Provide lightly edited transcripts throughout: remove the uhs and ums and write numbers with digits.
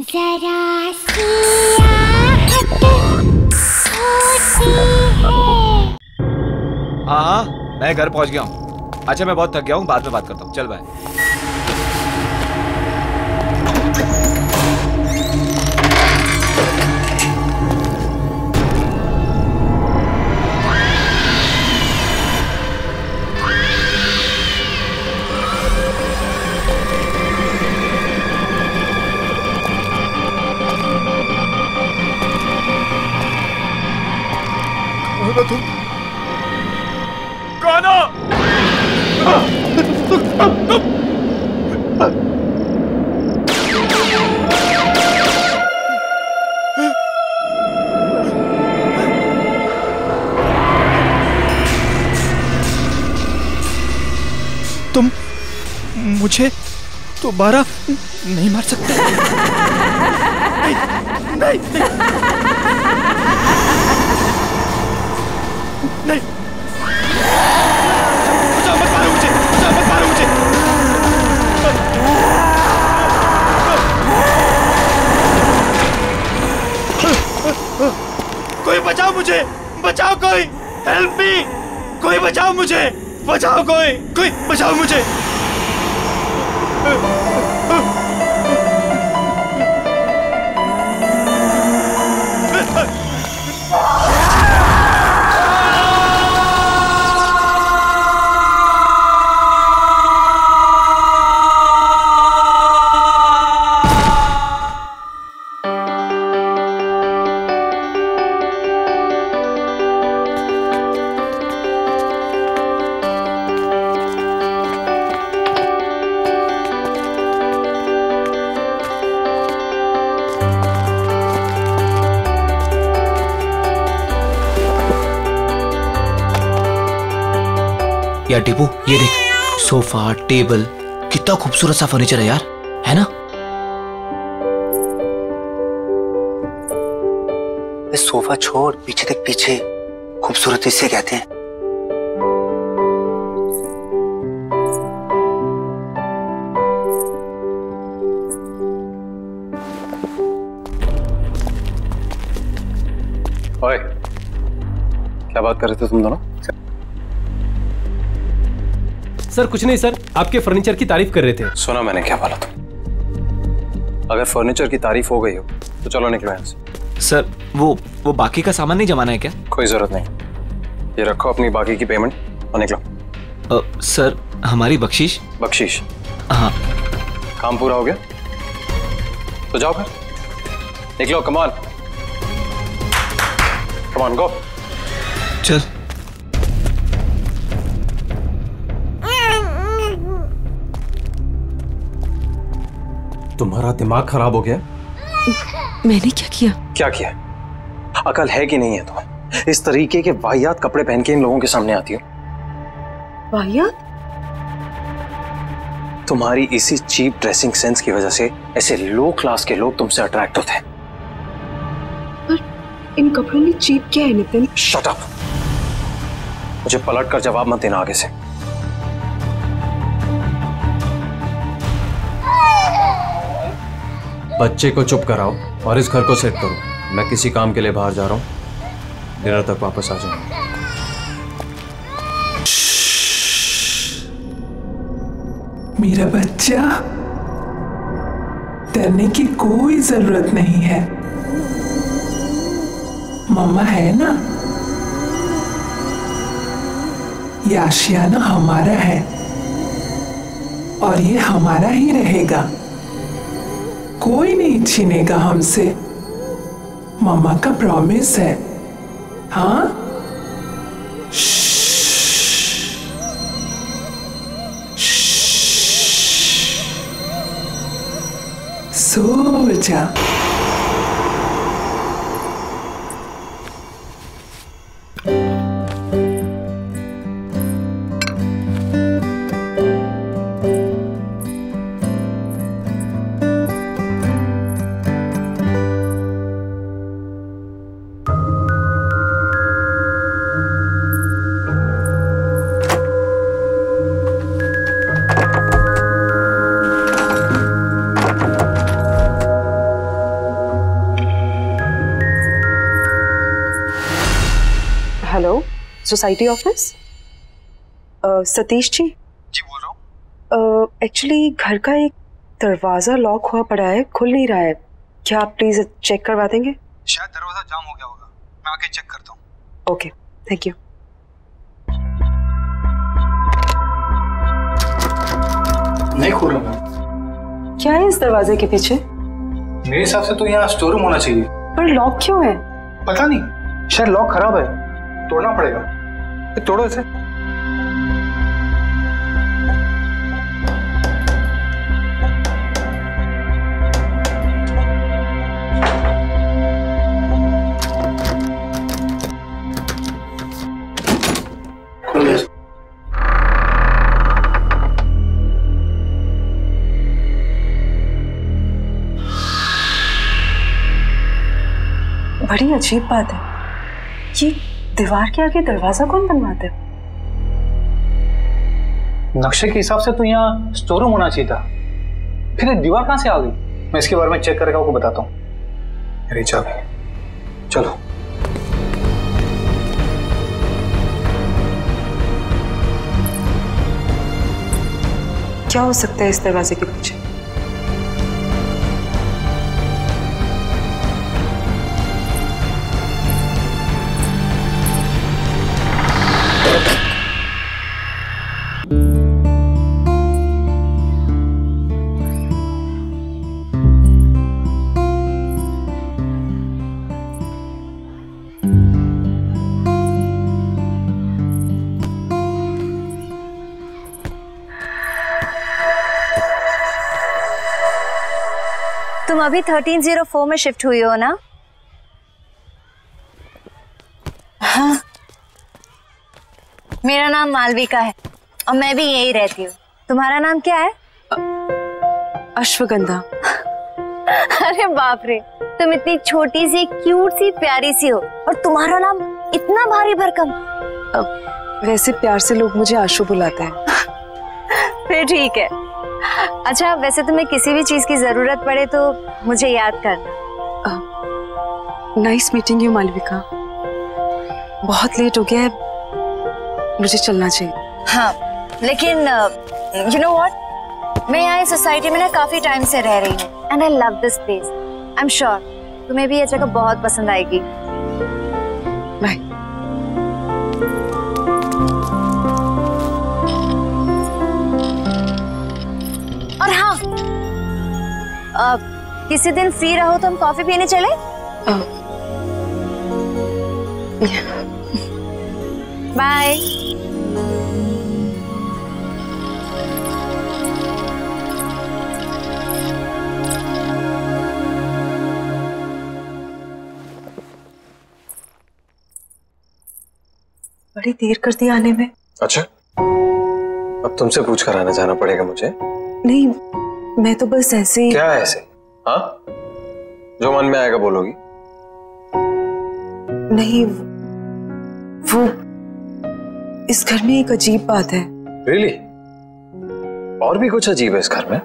जरा सी आहट होती है। हाँ, मैं घर पहुंच गया हूँ। अच्छा, मैं बहुत थक गया हूँ, बाद में बात करता हूँ। चल बाय। तुम कौन हो? तुम मुझे दोबारा नहीं मार सकते। नहीं, नहीं, नहीं। मत मारो मुझे, मत मारो मुझे। कोई बचाओ मुझे, बचाओ कोई, हेल्प मी, कोई बचाओ मुझे, बचाओ कोई बचाओ मुझे। यार टीपू, ये देख, सोफा, टेबल, कितना खूबसूरत सा फर्नीचर है यार, है ना? सोफा छोड़, पीछे देख, पीछे खूबसूरती से कहते हैं। ओए, क्या बात कर रहे थे तुम दोनों? सर कुछ नहीं सर, आपके फर्नीचर की तारीफ कर रहे थे। सुना मैंने क्या बोला था? अगर फर्नीचर की तारीफ हो गई हो तो चलो निकलो यहाँ से। सर वो बाकी का सामान नहीं जमाना है क्या? कोई जरूरत नहीं, ये रखो अपनी बाकी की पेमेंट और निकलो। सर हमारी बख्शीश? बख्शीश? हाँ। काम पूरा हो गया तो जाओ फिर, निकलो। कमान कमान, गो। चल। तुम्हारा दिमाग खराब हो गया? मैंने क्या किया? क्या किया? अकल है कि नहीं है तुम्हें? इस तरीके के वाहियात कपड़े पहन के इन लोगों के सामने आती हो। वाहियात? तुम्हारी इसी चीप ड्रेसिंग सेंस की वजह से ऐसे लो क्लास के लोग तुमसे अट्रैक्ट होते हैं। पर इन कपड़ों में चीप क्या है नितिन? शट अप, मुझे पलट कर जवाब मत देना आगे से। बच्चे को चुप कराओ और इस घर को सेट करो। मैं किसी काम के लिए बाहर जा रहा हूं, डिनर तक वापस आ जाऊंगा। मेरा बच्चा, डरने की कोई जरूरत नहीं है, मम्मा है ना। ये आशियाना हमारा है और ये हमारा ही रहेगा, कोई नहीं छीनेगा हमसे, मम्मा का प्रॉमिस है। हाँ, सो जा। Society office? सतीश जी? जी बोल रहा हूँ। एक्चुअली घर का एक दरवाजा लॉक हुआ पड़ा है, खुल नहीं रहा है। क्या आप प्लीज चेक करवा देंगे? शायद दरवाजा जाम हो गया होगा, मैं आके चेक करता हूँ। Okay, thank you. नहीं खुल रहा। क्या है इस दरवाजे के पीछे? मेरे हिसाब से तो यहाँ स्टोर रूम होना चाहिए। पर लॉक क्यों है? पता नहीं, शायद लॉक खराब है, तोड़ना पड़ेगा। तोड़ो इसे। बड़ी अजीब बात है, ये दीवार के आगे दरवाजा कौन बनवाता है? नक्शे के हिसाब से तो यहाँ स्टोर रूम होना चाहिए था, फिर ये दीवार कहाँ से आ गई? मैं इसके बारे में चेक करके आपको बताता हूँ। मेरी चाबी, चलो। क्या हो सकता है इस दरवाजे के पीछे? तुम अभी 1304 में शिफ्ट हुई हो ना? हाँ। मेरा नाम मालविका है और मैं भी यही रहती हूँ। तुम्हारा नाम क्या है? अश्वगंधा। अरे बाप रे, तुम इतनी छोटी सी, क्यूट सी, प्यारी सी हो और तुम्हारा नाम इतना भारी भरकम। वैसे प्यार से लोग मुझे आशु बुलाते हैं। फिर ठीक है। अच्छा, वैसे तुम्हें किसी भी चीज की जरूरत पड़े तो मुझे याद करना। Nice meeting you Malvika. बहुत लेट हो गया है, मुझे चलना चाहिए। हाँ, लेकिन यू नो व्हाट, मैं यहाँ इस सोसाइटी में ना काफी टाइम से रह रही हूँ and I love this place. I am sure तुम्हें भी ये जगह बहुत पसंद आएगी। बाय। और हाँ, किसी दिन फ्री रहो तो हम कॉफी पीने चले? बाय। बड़ी देर कर दी आने में। अच्छा, अब तुमसे पूछ कर आना जाना पड़ेगा मुझे? नहीं, मैं तो बस ऐसे ही। क्या ऐसे? हाँ, जो मन में आएगा बोलोगी? नहीं, वो इस घर में एक अजीब बात है। Really? और भी कुछ अजीब है इस घर में?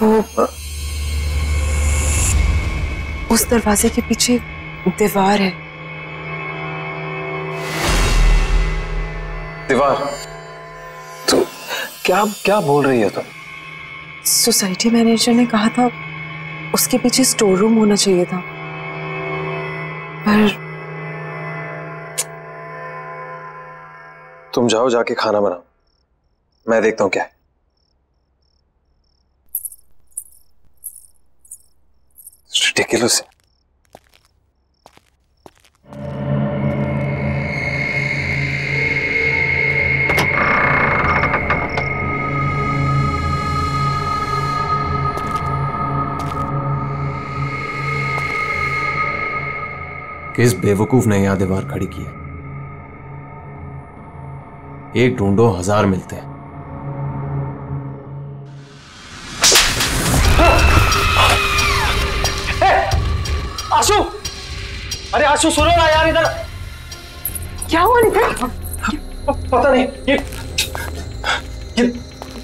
वो उस दरवाजे के पीछे दीवार है। दीवार? तो क्या बोल रही हो तुम? सोसाइटी मैनेजर ने कहा था उसके पीछे स्टोर रूम होना चाहिए था, पर तुम जाओ, जाके खाना बनाओ, मैं देखता हूं क्या है। Ridiculous। किस बेवकूफ ने यहां दीवार खड़ी की है? एक ढूंढो, 1000 मिलते हैं। आशु! अरे आशु सुनो ना यार, इधर क्या हुआ नितिन? पता नहीं, ये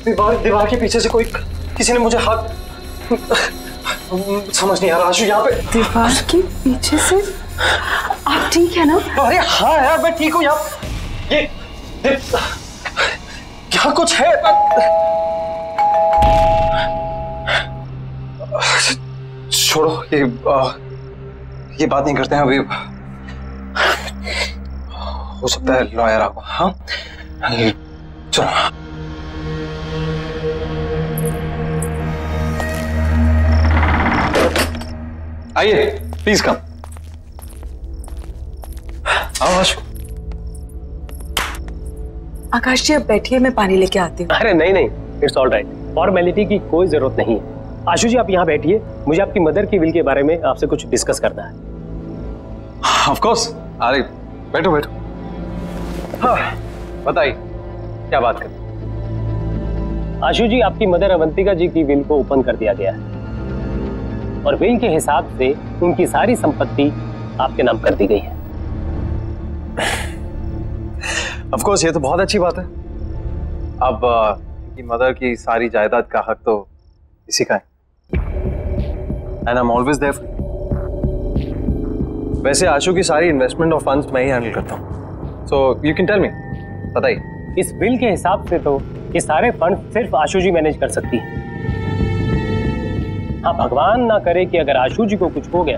दीवार के पीछे से कोई, किसी ने मुझे हाथ, समझ नहीं आ रहा। आशु यहाँ पे दीवार के पीछे से? आप ठीक है ना? अरे हाँ यार मैं ठीक हूँ यार। ये क्या कुछ है? छोड़ो ये बात नहीं करते हैं अभी। हो सकता है लॉयर आपको। हाँ चलो। आइए प्लीज कम। आकाश जी अब बैठिए, मैं पानी लेके आती हूँ। अरे नहीं नहीं, इट्स ऑल राइट, फॉर्मेलिटी की कोई जरूरत नहीं है। आशु जी आप यहाँ बैठिए, मुझे आपकी मदर की विल के बारे में आपसे कुछ डिस्कस करना है। Of course. अरे बैठो बैठो। हाँ बताइए क्या बात करनी। आशु जी आपकी मदर अवंतिका जी की विल को ओपन कर दिया गया है और विल के हिसाब से उनकी सारी संपत्ति आपके नाम कर दी गई है। ऑफ कोर्स ये तो बहुत अच्छी बात है। अब की मदर की सारी जायदाद का हक तो इसी का है। And I am always there. वैसे आशु की सारी इन्वेस्टमेंट और फंड्स मैं ही हैंडल करता हूँ। So you can tell me, बताइए। इस बिल के हिसाब से तो ये सारे फंड सिर्फ आशु जी मैनेज कर सकती है। हाँ भगवान ना करे कि अगर आशु जी को कुछ हो गया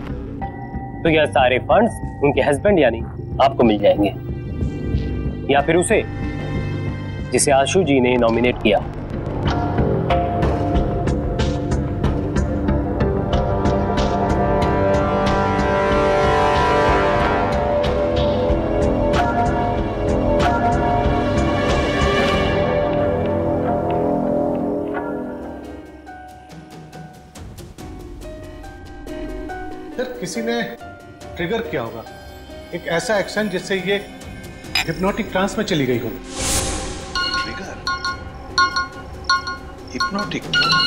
तो यह सारे फंड्स उनके हस्बैंड यानी आपको मिल जाएंगे, या फिर उसे जिसे आशु जी ने नॉमिनेट किया। किसी ने ट्रिगर किया होगा एक ऐसा एक्शन जिससे ये हिप्नोटिक ट्रांस में चली गई हो। ट्रिगर? Hypnotic trance?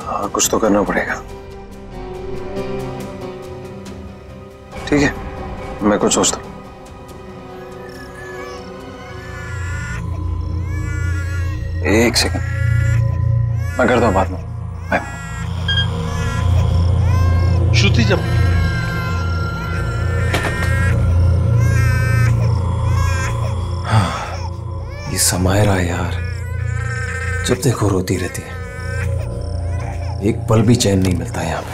हाँ कुछ तो करना पड़ेगा। ठीक है मैं कुछ सोचता हूँ। एक सेकंड मैं करता हूँ बाद में। श्रुति जब ये समायरा यार जब देखो रोती रहती है, एक पल भी चैन नहीं मिलता यहाँ पे।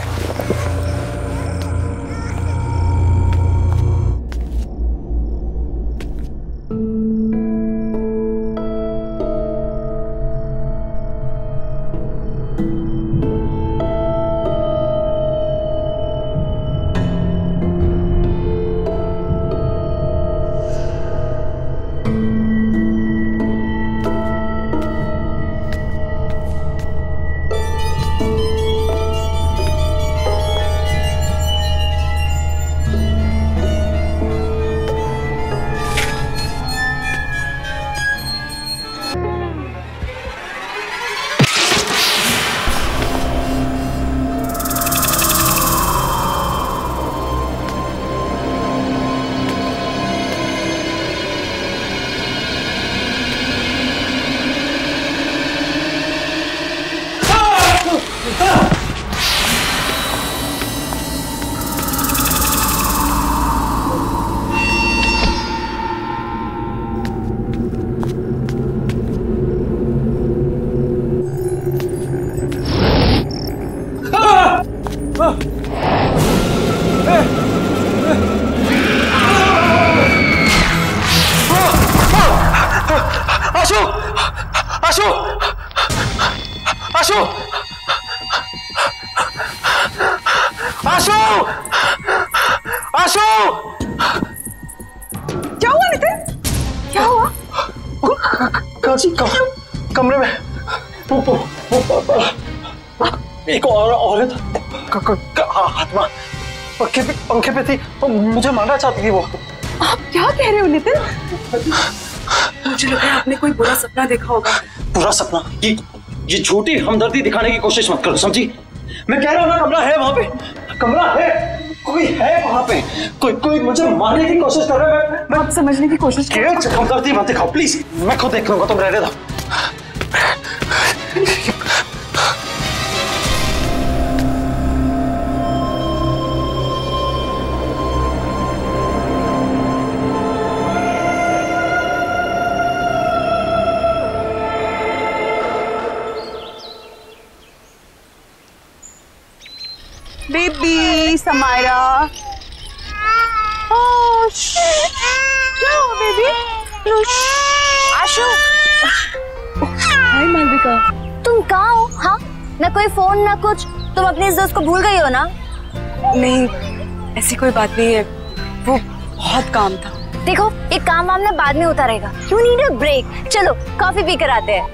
कमरे में एक औरत आत्मा पंखे पे थी, मुझे मारना चाहती थी वो। आप क्या कह रहे हो नितिन? मुझे लगा आपने कोई बुरा सपना देखा होगा। बुरा सपना? ये झूठी हमदर्दी दिखाने की कोशिश मत करो, समझी? मैं कह रहा हूँ ना कमरा है वहां पे, कमरा है। कोई है वहां पे, कोई मुझे मारने की कोशिश कर रहा है। मैं आप समझने की कोशिश करो। कम करती मत दिखाओ प्लीज, मैं खुद देख लूंगा, तुम रहने दो। बेबी समायरा, बेबी आशु, हाय मालविका, तुम कहाँ हो? हाँ, ना कोई फोन ना कुछ, तुम अपने इस दोस्त को भूल गई हो ना? नहीं, ऐसी कोई बात नहीं है, वो बहुत काम था। देखो, ये काम वाम ना बाद में होता रहेगा। You need a break. चलो कॉफी पी कर आते हैं।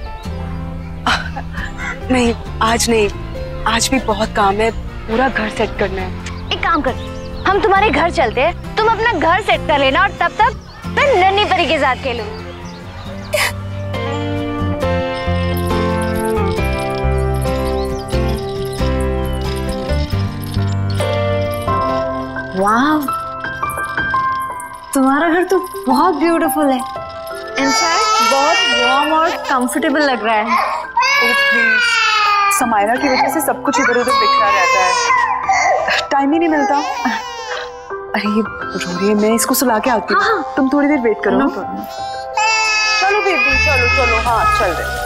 नहीं, आज नहीं, आज भी बहुत काम है, पूरा घर सेट करना है। एक काम कर, हम तुम्हारे घर चलते हैं, तुम अपना घर सेट कर लेना और तब तक मैं नन्ही परी के साथ खेलूं। वाह, तुम्हारा घर तो बहुत ब्यूटीफुल है। इनफैक्ट बहुत वार्म और कंफर्टेबल लग रहा है। समायरा की वजह से सब कुछ इधर उधर बिखरा रहता है, टाइम ही नहीं मिलता। अरे ये रो रही है, मैं इसको सुला के आती हूँ। तुम थोड़ी देर वेट करो। चलो बेबी, चलो चलो, हाँ चल रहे।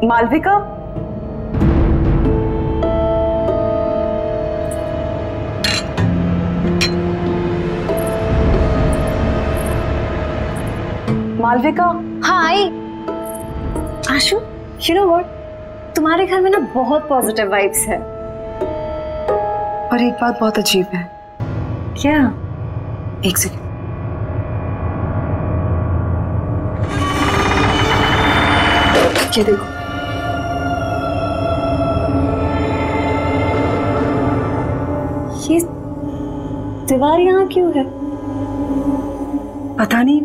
मालविका, मालविका। हाँ आई। आशु, you know what? तुम्हारे घर में ना बहुत पॉजिटिव वाइब्स है। और एक बात बहुत अजीब है। क्या? एक सेकंड। ये देखो, ये दीवार यहाँ क्यों है? पता नहीं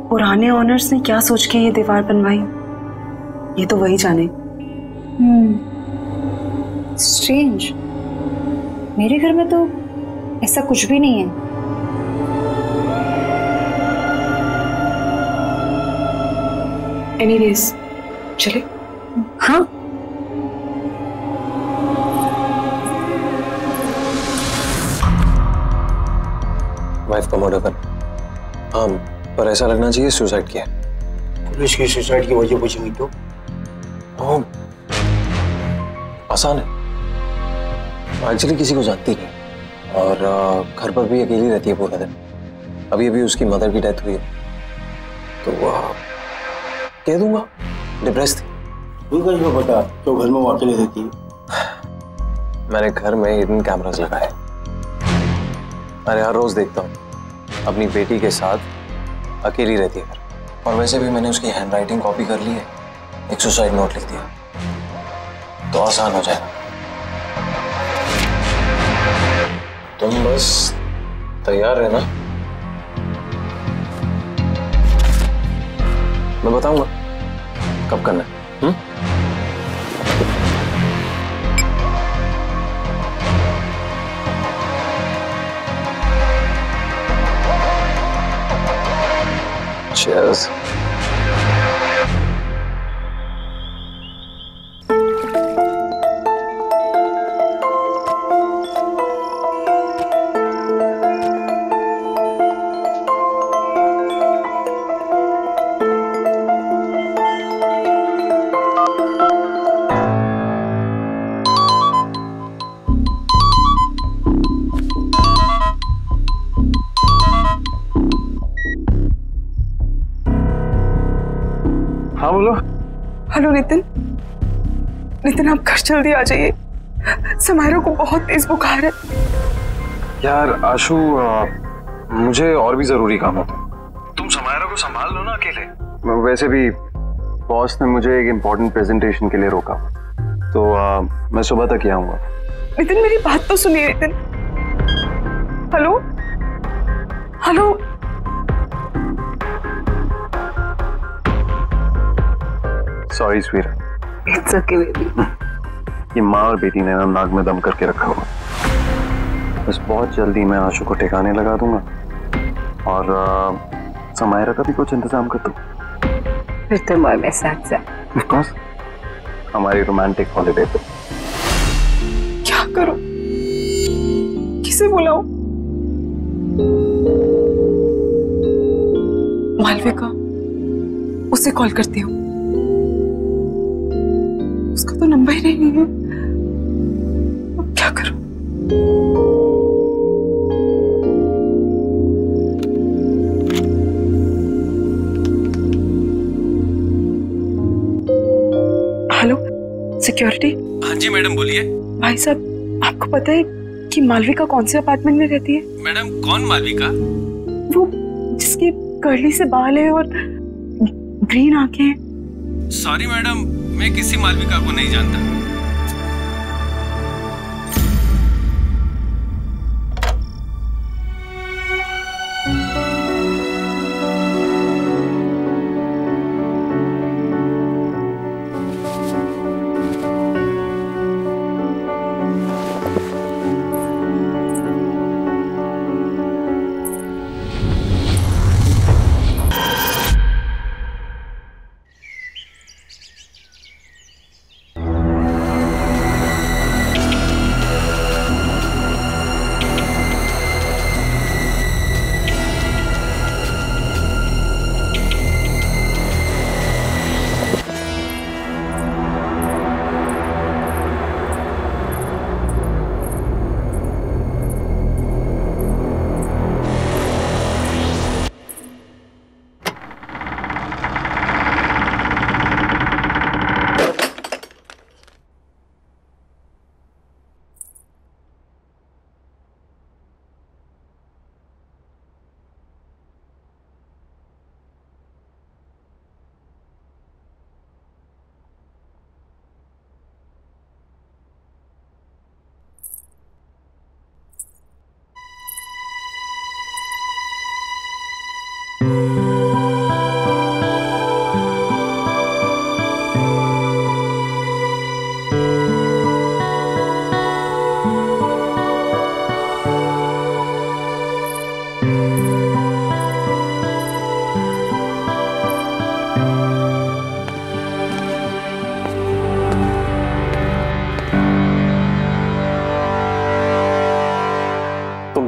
पुराने ओनर्स ने क्या सोच के ये दीवार बनवाई, ये तो वही जाने। स्ट्रेंज, मेरे घर में तो ऐसा कुछ भी नहीं है। एनीवेज, चले? हाँ। वाइफ का मर्डर कर। हाँ, पर ऐसा लगना चाहिए सुसाइड किया। पुलिस की सुसाइड की वजह पूछेंगी तो? आसान है, एक्चुअली किसी को जानती नहीं और घर पर भी अकेली रहती है पूरा दिन। अभी अभी उसकी मदर की डेथ हुई है, तो कह दूंगा डिप्रेस थी। को पता तो घर में वो अकेले रहती है। मैंने घर में हिडन कैमरास लगाए। अरे हर रोज देखता हूँ अपनी बेटी के साथ अकेली रहती है घर। और वैसे भी मैंने उसकी हैंडराइटिंग कॉपी कर ली है, एक सुसाइड नोट लिख दिया तो आसान हो जाएगा। तुम बस तैयार रहना, मैं बताऊंगा कब करना है। Cheers. हाँ बोलो। हेलो नितिन, नितिन आप घर जल्दी आ जाइए, समायरा को बहुत तेज बुखार है। यार आशु, मुझे और भी जरूरी काम होता है। तुम संभाल लो ना अकेले। वैसे भी बॉस ने मुझे एक इम्पोर्टेंट प्रेजेंटेशन के लिए रोका, तो मैं सुबह तक ही आऊंगा। नितिन मेरी बात तो सुनिए नितिन। हेलो हेलो, सॉरी स्वीरा। It's okay baby. ये माँ और बेटी ने ना नाक में दम करके रखा हुआ। बस बहुत जल्दी मैं आशु को ठिकाने लगा दूंगा और समायरा का भी कुछ इंतजाम कर दूं। फिर तुम और मैं साथ साथ। ऑफ कोर्स, हमारी रोमांटिक हॉलिडे पे। क्या करूं, किसे बुलाऊं? मालविका, उसे कॉल करती हूँ। उसका तो नंबर ही नहीं है। अब क्या करूं? Hello security. हाँ जी मैडम बोलिए। भाई साहब, आपको पता है कि मालविका कौन से अपार्टमेंट में रहती है? मैडम कौन मालविका? वो जिसकी कर्ली से बाल है और ग्रीन आंखें हैं। सॉरी मैडम, मैं किसी मालविका को नहीं जानता।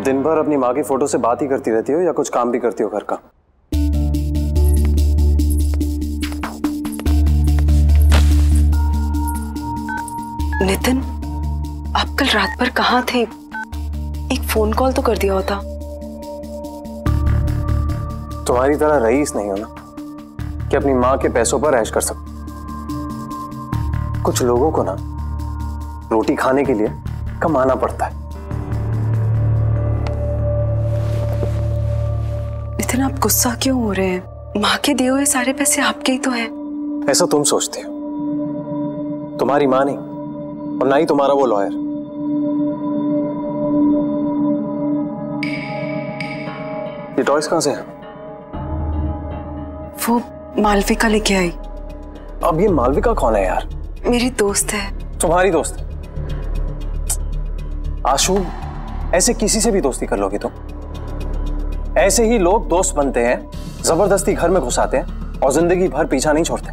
दिन भर अपनी माँ की फोटो से बात ही करती रहती हो या कुछ काम भी करती हो घर का? नितिन, आप कल रात भर कहाँ थे? एक फोन कॉल तो कर दिया होता। तुम्हारी तरह रईस नहीं हो ना कि अपनी माँ के पैसों पर ऐश कर सकते। कुछ लोगों को ना रोटी खाने के लिए कमाना पड़ता है। नितिन, आप गुस्सा क्यों हो रहे हैं? माँ के दिए हुए सारे पैसे आपके ही तो हैं। ऐसा तुम सोचते हो, तुम्हारी माँ नहीं और ना ही तुम्हारा वो लॉयर। ये टॉयज कहां से हैं? वो मालविका लेके आई। अब ये मालविका कौन है यार? मेरी दोस्त है। तुम्हारी दोस्त? आशु, ऐसे किसी से भी दोस्ती कर लोगे तुम? ऐसे ही लोग दोस्त बनते हैं, जबरदस्ती घर में घुसाते हैं और जिंदगी भर पीछा नहीं छोड़ते।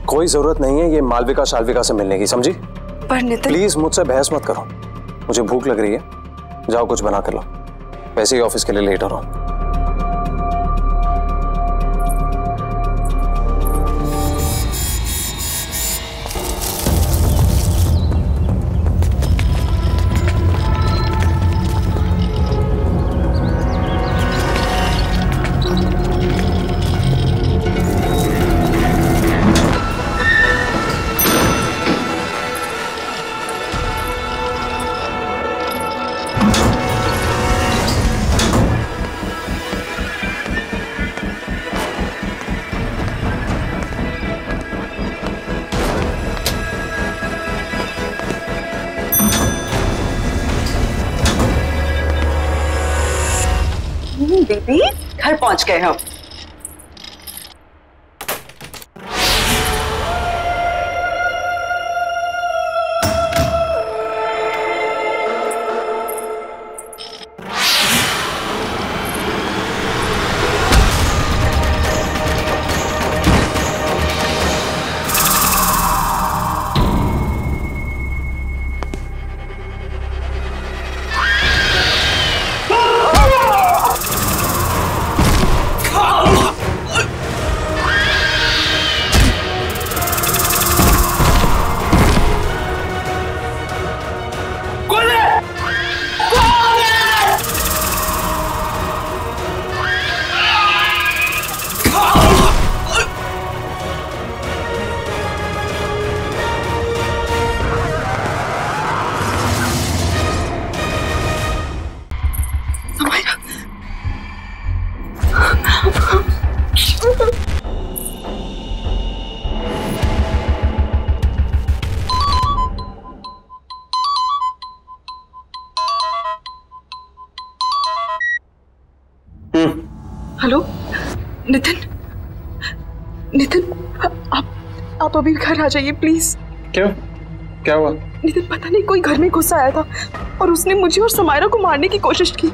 कोई जरूरत नहीं है ये मालविका शालविका से मिलने की, समझी? पर नितिन, प्लीज मुझसे बहस मत करो। मुझे भूख लग रही है, जाओ कुछ बना कर लो। वैसे ही ऑफिस के लिए लेट हो रहा हूं। बेबी घर पहुंच गए हम। हेलो नितिन, नितिन आप अभी घर आ जाइए प्लीज। क्यों, क्या हुआ? नितिन पता नहीं कोई घर में घुस आया था और उसने मुझे और समायरा को मारने की कोशिश की।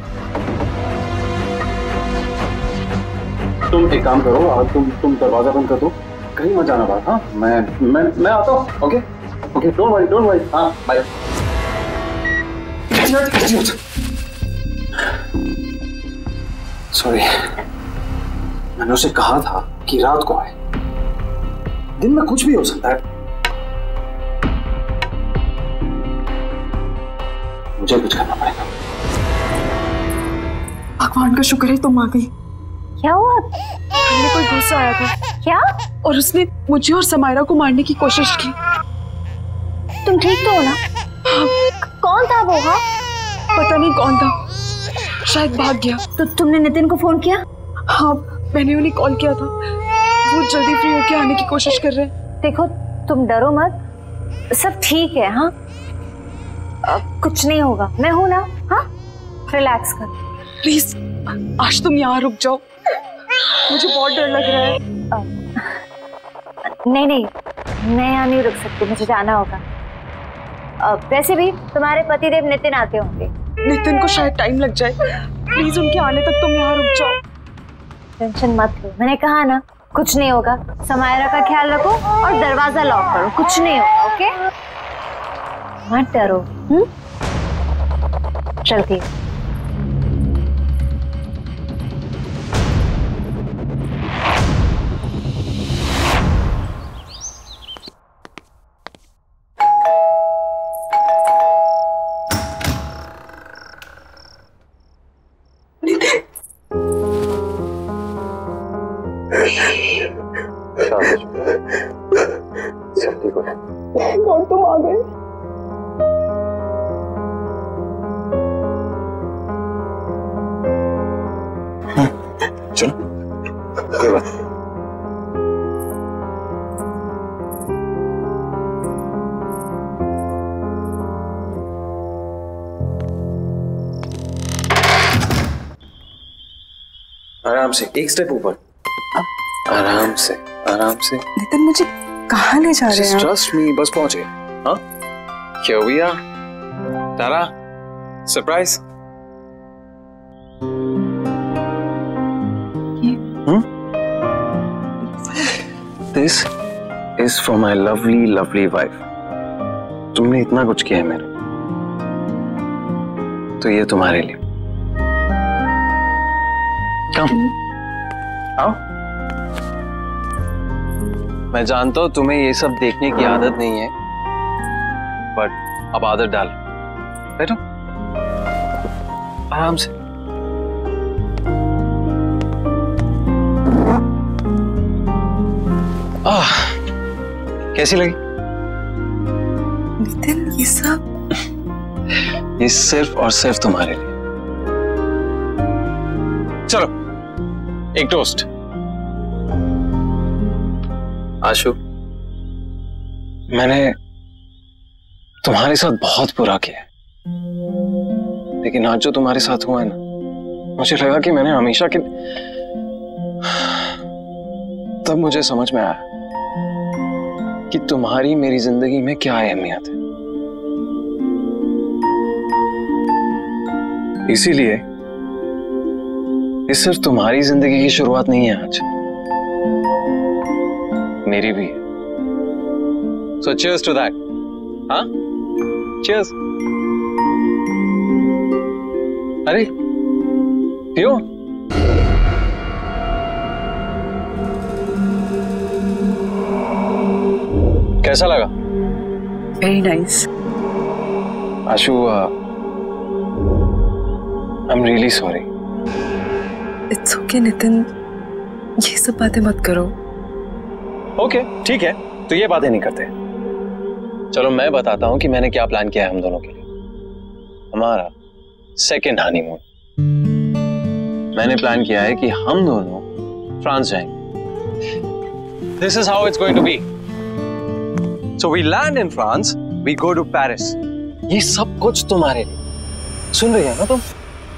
तुम एक काम करो, तुम दरवाजा बंद कर दो, कहीं मत जाना बात। हाँ मैं आता हूँ। Okay okay, don't worry. हाँ बाय। सॉरी, मैंने उसे कहा था कि रात को आए, दिन में कुछ भी हो सकता है। मुझे कुछ करना पड़ेगा। भगवान का शुक्र है तुम आ गई। क्या हुआ? घर में कोई घुस आया था। क्या? और उसने मुझे और समायरा को मारने की कोशिश की। तुम ठीक तो हो ना? कौन था वो? हाँ पता नहीं कौन था, शायद भाग गया। तो तुमने नितिन को फोन किया? हाँ मैंने उन्हें कॉल किया था, वो जल्दी फ्री होके आने की कोशिश कर रहे हैं। देखो तुम डरो मत, सब ठीक है। हाँ कुछ नहीं होगा, मैं हूं ना। हाँ रिलैक्स कर। प्लीज आज तुम यहाँ रुक जाओ, मुझे बहुत डर लग रहा है। नहीं मैं यहाँ नहीं रुक सकती, मुझे जाना होगा। वैसे भी तुम्हारे पतिदेव नितिन आते होंगे। नितिन को शायद टाइम लग जाए, प्लीज उनके आने तक तुम यहाँ रुक जाओ। टेंशन मत लो, मैंने कहा ना कुछ नहीं होगा। समायरा का ख्याल रखो और दरवाजा लॉक करो, कुछ नहीं होगा। ओके मत डरो। चलती हूँ। सब ठीक हो जाए। कौन तुम आ गए? चलो कोई बात नहीं। आराम से, एक स्टेप ऊपर। आराम से आराम से। नितिन मुझे कहाँ ले जा रहे हैं? ट्रस्ट मी, बस पहुंचे। हाँ क्या हुआ तारा? Surprise? This is for my lovely wife. तुमने इतना कुछ किया है मेरे, तो ये तुम्हारे लिए। Come. आओ। मैं जानता हूं तुम्हें ये सब देखने की आदत नहीं है, बट अब आदत डाल। बैठो आराम से। कैसी लगी? नितिन ये सब? ये सिर्फ और सिर्फ तुम्हारे लिए। चलो एक टोस्ट। आशु, मैंने तुम्हारे साथ बहुत बुरा किया है, लेकिन आज जो तुम्हारे साथ हुआ है ना, मुझे लगा कि मैंने हमेशा के तब मुझे समझ में आया कि तुम्हारी मेरी जिंदगी में क्या अहमियत है। इसीलिए ये सिर्फ तुम्हारी जिंदगी की शुरुआत नहीं है आज, मेरी भी है। So cheers to that. हाँ? Cheers. अरे पियो। कैसा लगा? Very nice. Ashu, I am really sorry. It's okay Nitin, ये सब बातें मत करो। ओके ठीक है, तो ये बातें नहीं करते। चलो मैं बताता हूं कि मैंने क्या प्लान किया है हम दोनों के लिए। हमारा सेकेंड हनीमून। मैंने प्लान किया है कि हम दोनों फ्रांस जाएंगे। This is how it's going to be. So we land in France, we go to Paris. ये सब कुछ तुम्हारे लिए। सुन रही है ना तुम?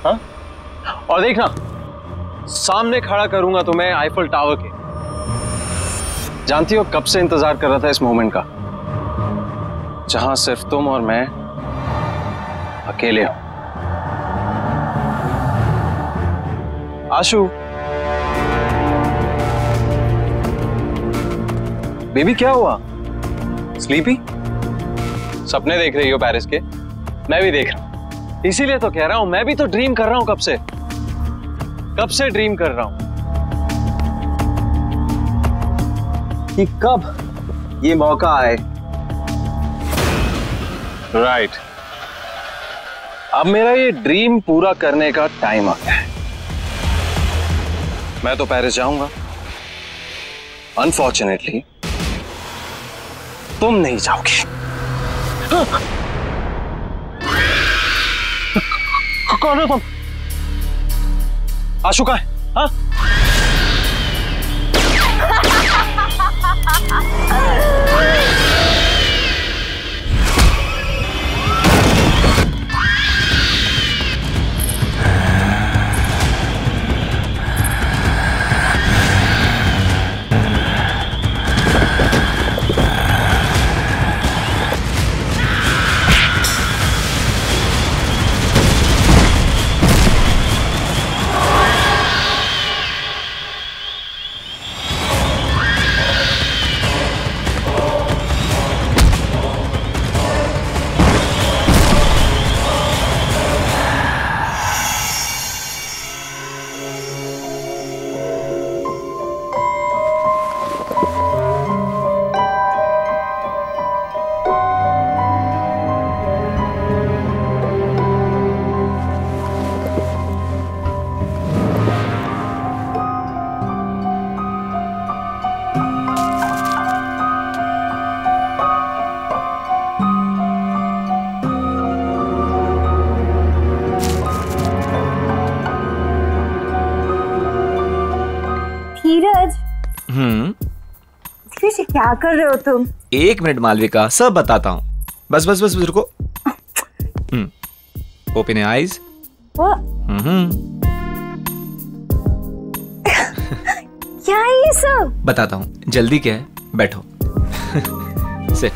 हाँ? और देखना, सामने खड़ा करूंगा तुम्हें आईफल टावर के। जानती हो कब से इंतजार कर रहा था इस मोमेंट का, जहां सिर्फ तुम और मैं अकेले हो। आशु, बेबी क्या हुआ? स्लीपी? सपने देख रही हो पेरिस के? मैं भी देख रहा हूं, इसीलिए तो कह रहा हूं, मैं भी तो ड्रीम कर रहा हूं। कब से ड्रीम कर रहा हूं कि कब ये मौका आए। राइट, अब मेरा ये ड्रीम पूरा करने का टाइम आ गया है। मैं तो पेरिस जाऊंगा, अनफॉर्चुनेटली तुम नहीं जाओगे। कौन हो तुम? आशु कहाँ है? हाँ? क्या कर रहे हो तुम? एक मिनट मालविका, सब बताता हूँ। बस बस बस रुको। Open your eyes. क्या है ये सब? बताता हूँ, जल्दी क्या है, बैठो। सिट।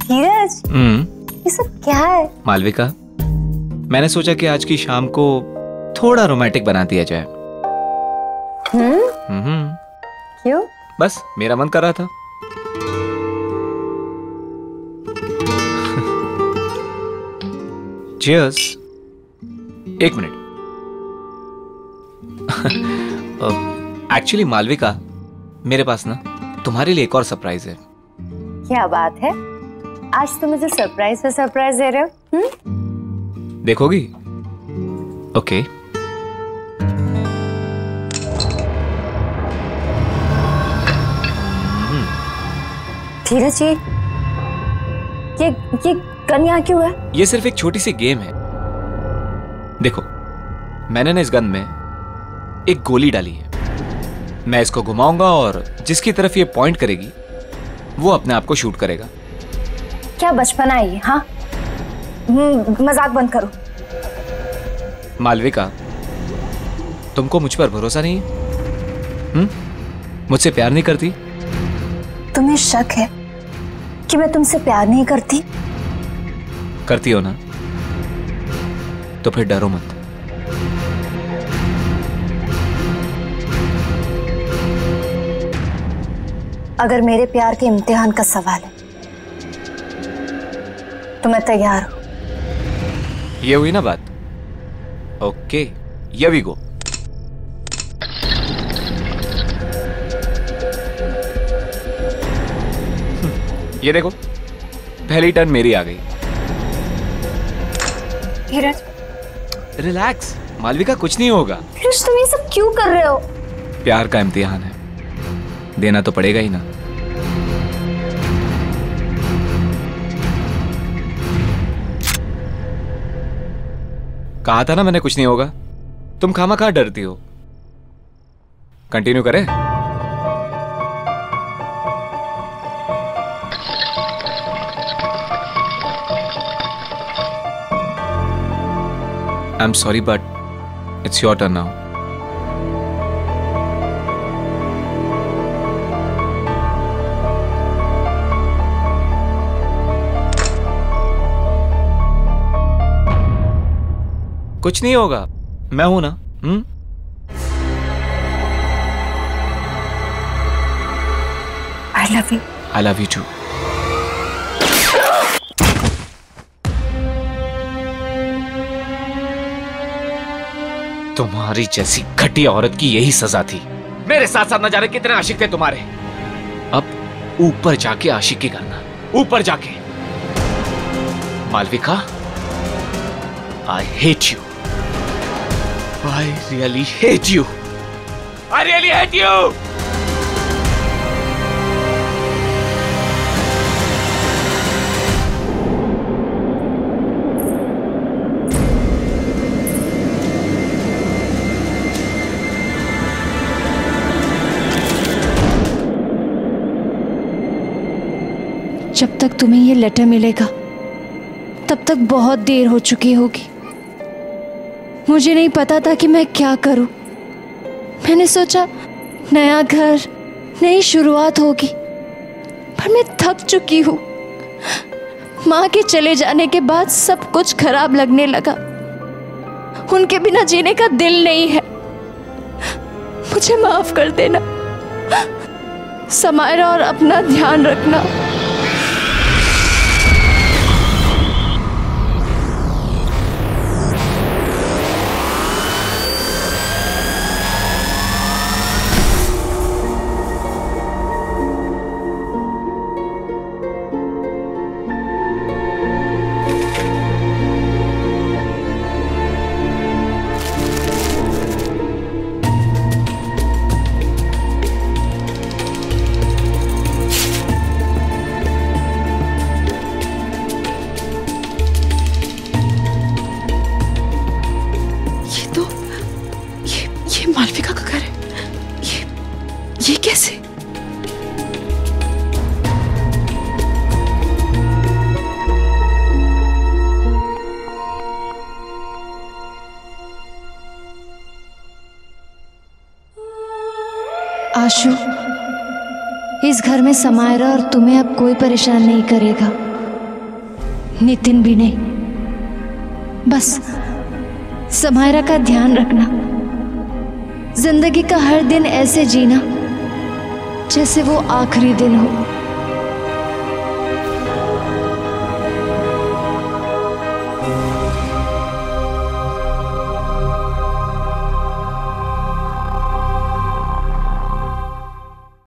धीरज, ये सब क्या है? मालविका, मैंने सोचा कि आज की शाम को थोड़ा रोमांटिक बना दिया जाए। क्यों? बस मेरा मन कर रहा था। Cheers। एक मिनट। एक्चुअली मालविका, मेरे पास ना तुम्हारे लिए एक और सरप्राइज है। क्या बात है? आज तुम मुझे सरप्राइज पे सरप्राइज दे रहे हो? देखोगी? ओके। धीरज जी, ये गन यहाँ क्यों है? ये सिर्फ एक छोटी सी गेम है। देखो, मैंने ना इस गन में एक गोली डाली है। मैं इसको घुमाऊंगा और जिसकी तरफ ये पॉइंट करेगी वो अपने आप को शूट करेगा। क्या बचपना है ये? हाँ, मजाक बंद करो। मालविका, तुमको मुझ पर भरोसा नहीं है? मुझसे प्यार नहीं करती? तुम्हें शक है कि मैं तुमसे प्यार नहीं करती? करती हो ना? तो फिर डरो मत। अगर मेरे प्यार के इम्तिहान का सवाल है तो मैं तैयार हूं। ये हुई ना बात? Okay, here we go. ये देखो, पहली टर्न मेरी आ गई। धीरज, रिलैक्स मालविका, कुछ नहीं होगा। धीरज, तुम ये सब क्यों कर रहे हो? प्यार का इम्तिहान है, देना तो पड़ेगा ही ना। कहा था ना मैंने कुछ नहीं होगा। तुम खामखा डरती हो। कंटिन्यू करें? I'm sorry, but it's your turn now. कुछ नहीं होगा, मैं हूं ना। I love you. I love you too. तुम्हारी जैसी घटिया औरत की यही सजा थी। मेरे साथ साथ न जाने कितने आशिक थे तुम्हारे। अब ऊपर जाके आशिकी करना, ऊपर जाके। Malvika, I hate you. I really hate you. I really hate you. जब तक तुम्हें ये लेटर मिलेगा तब तक बहुत देर हो चुकी होगी। मुझे नहीं पता था कि मैं क्या करूं। मैंने सोचा नया घर, नई शुरुआत होगी, पर मैं थक चुकी हूं। माँ के चले जाने के बाद सब कुछ खराब लगने लगा। उनके बिना जीने का दिल नहीं है। मुझे माफ कर देना समायरा, और अपना ध्यान रखना। मालविका का घर है। ये कैसे? आशु, इस घर में समायरा और तुम्हें अब कोई परेशान नहीं करेगा, नितिन भी नहीं। बस समायरा का ध्यान रखना। जिंदगी का हर दिन ऐसे जीना जैसे वो आखिरी दिन हो।